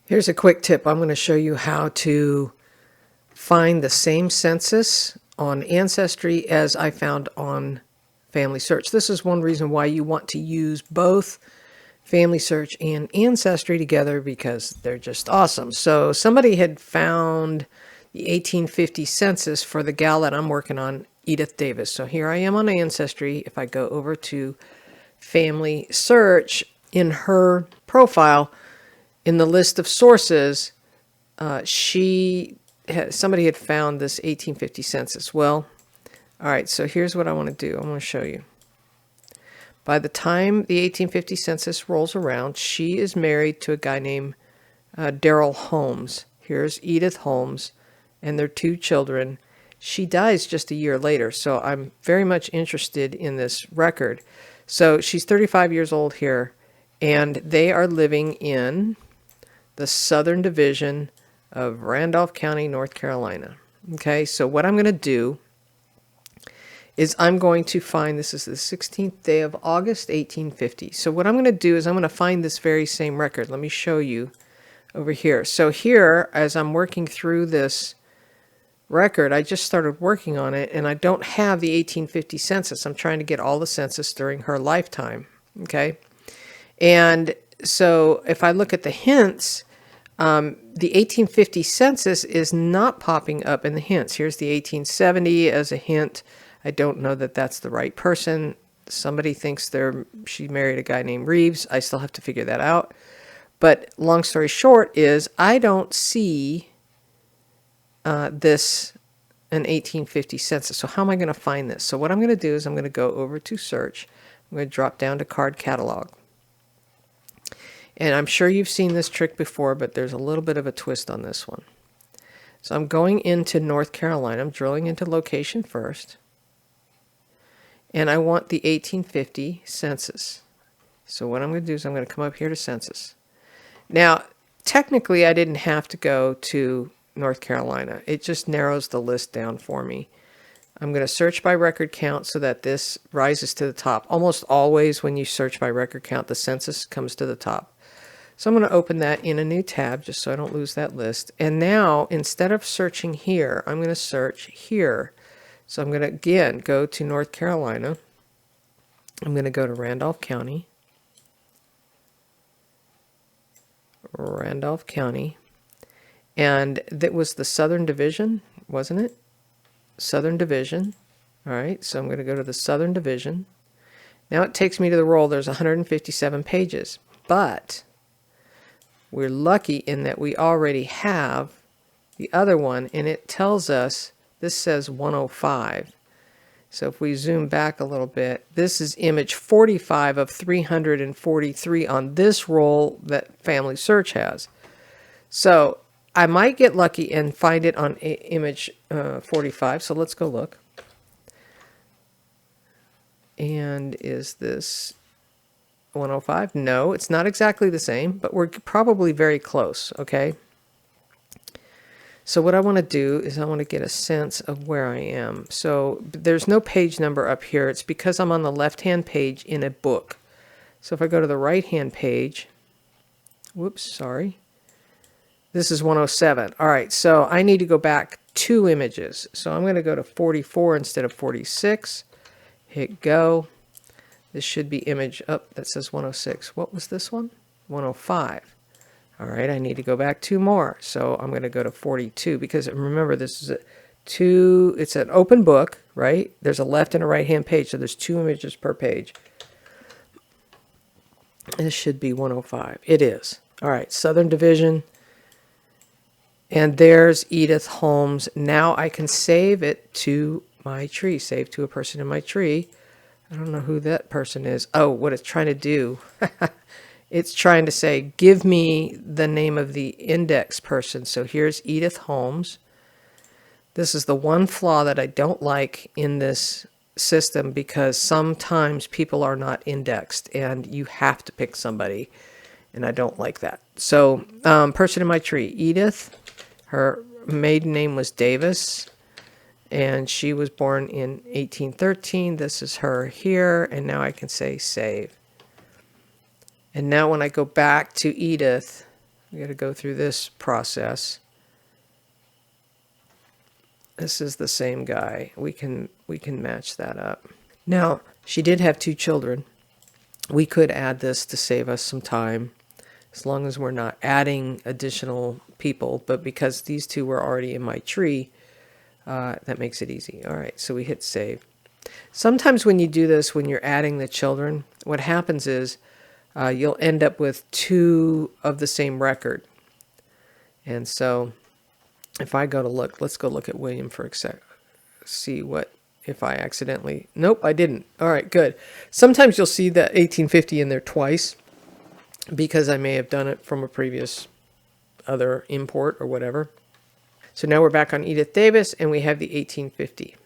Here's a quick tip. I'm going to show you how to find the same census on Ancestry as I found on FamilySearch. This is one reason why you want to use both FamilySearch and Ancestry together, because they're just awesome. So somebody had found the 1850 census for the gal that I'm working on, Edith Davis. So here I am on Ancestry. If I go over to FamilySearch, in her profile, in the list of sources, somebody had found this 1850 census. Well, all right, so here's what I want to do. I want to show you. By the time the 1850 census rolls around, she is married to a guy named Darrell Holmes. Here's Edith Holmes and their 2 children. She dies just a year later, so I'm very much interested in this record. So she's 35 years old here, and they are living in the Southern Division of Randolph County, North Carolina. Okay, so what I'm going to do is I'm going to find, this is the 16th day of August, 1850. So what I'm going to do is I'm going to find this very same record. Let me show you over here. So here, as I'm working through this record, I just started working on it, and I don't have the 1850 census. I'm trying to get all the census during her lifetime. Okay, and so if I look at the hints, the 1850 census is not popping up in the hints. Here's the 1870 as a hint. I don't know that that's the right person. Somebody thinks she married a guy named Reeves. I still have to figure that out. But long story short is I don't see an 1850 census. So how am I going to find this? So what I'm going to do is I'm going to go over to search. I'm going to drop down to card catalog. And I'm sure you've seen this trick before, but there's a little bit of a twist on this one. So I'm going into North Carolina. I'm drilling into location first. And I want the 1850 census. So what I'm going to do is I'm going to come up here to census. Now, technically, I didn't have to go to North Carolina. It just narrows the list down for me. I'm going to search by record count so that this rises to the top. Almost always when you search by record count, the census comes to the top. So I'm going to open that in a new tab just so I don't lose that list. And now, instead of searching here, I'm going to search here. So I'm going to, again, go to North Carolina. I'm going to go to Randolph County. Randolph County. And that was the Southern Division, wasn't it? Southern Division. All right, so I'm going to go to the Southern Division. Now it takes me to the roll. There's 157 pages. But we're lucky in that we already have the other one, and it tells us, this says 105. So if we zoom back a little bit, this is image 45 of 343 on this roll that FamilySearch has. So I might get lucky and find it on image 45. So let's go look. And is this 105? No, it's not exactly the same, but we're probably very close, okay? So what I want to do is I want to get a sense of where I am. So there's no page number up here. It's because I'm on the left-hand page in a book. So if I go to the right-hand page, whoops, sorry. This is 107. All right, so I need to go back 2 images. So I'm going to go to 44 instead of 46. Hit go. This should be image up that says 106. What was this one? 105. All right, I need to go back 2 more. So I'm going to go to 42 because remember this is it's an open book, right? There's a left and a right-hand page, so there's 2 images per page. This should be 105. It is. All right, Southern Division. And there's Edith Holmes. Now I can save it to my tree, save to a person in my tree. I don't know who that person is. Oh, what it's trying to do. It's trying to say, give me the name of the index person. So here's Edith Holmes. This is the one flaw that I don't like in this system because sometimes people are not indexed and you have to pick somebody. And I don't like that. So person in my tree, Edith. Her maiden name was Davis. And she was born in 1813. This is her here. And now I can say save. And now when I go back to Edith, We got to go through this process. This is the same guy. We can match that up. Now, she did have 2 children. We could add this to save us some time, as long as we're not adding additional people. But because these 2 were already in my tree, that makes it easy. All right, so we hit save. Sometimes when you do this, when you're adding the children, what happens is you'll end up with 2 of the same record. And so if I go to look, let's go look at William for a sec. See what, if I accidentally, nope, I didn't. All right, good. Sometimes you'll see that 1850 in there twice because I may have done it from a previous other import or whatever. So now we're back on Edith Davis and we have the 1850.